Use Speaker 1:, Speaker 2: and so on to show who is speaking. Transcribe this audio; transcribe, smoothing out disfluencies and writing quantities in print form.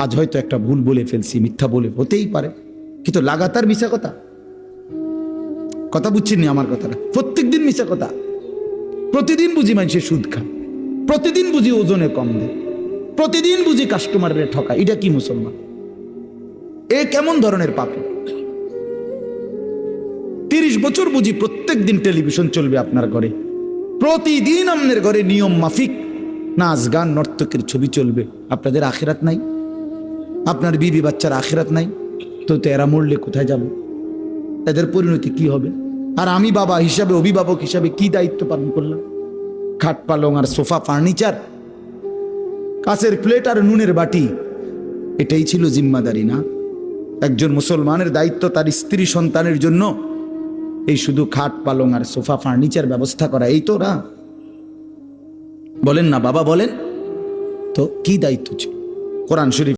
Speaker 1: আজ হয়তো একটা ভুল বলে ফেলছি, মিথ্যা বলে, হতেই পারে, কিন্তু লাগাতার মিশা কথা, কথা বুঝছেন নি আমার কথাটা? প্রত্যেকদিন মিশা কথা, প্রতিদিন বুঝি মানুষের সুদ খায়, প্রতিদিন বুঝি ওজনে কম দেয়, প্রতিদিন বুঝি কাস্টমারের ঠকায়। এটা কি মুসলমান? এ কেমন ধরনের পাপী? 30 বছর বুঝি প্রত্যেক দিন টেলিভিশন চলবে আপনার ঘরে, প্রতিদিন আপনার ঘরে নিয়ম মাফিক নাচ গান নর্তকের ছবি চলবে। আপনাদের আখিরাত নাই? আপনার বিবি বাচ্চার আখিরাত নাই? তো এরা মরলে কোথায় যাবে? এদের পরিণতি কি হবে? আর আমি বাবা হিসাবে, অভিভাবক হিসাবে কি দায়িত্ব পালন করলাম? খাট পালং আর সোফা ফার্নিচার, কাঁচের প্লেট আর নুনের বাটি, এটাই ছিল জিম্মাদারি না? একজন মুসলমানের দায়িত্ব তার স্ত্রী সন্তানের জন্য এই শুধু খাট পালং আর সোফা ফার্নিচার ব্যবস্থা করা, এই তো না? বলেন না বাবা, বলেন তো কি দায়িত্ব ছিল? কোরআন শরীফ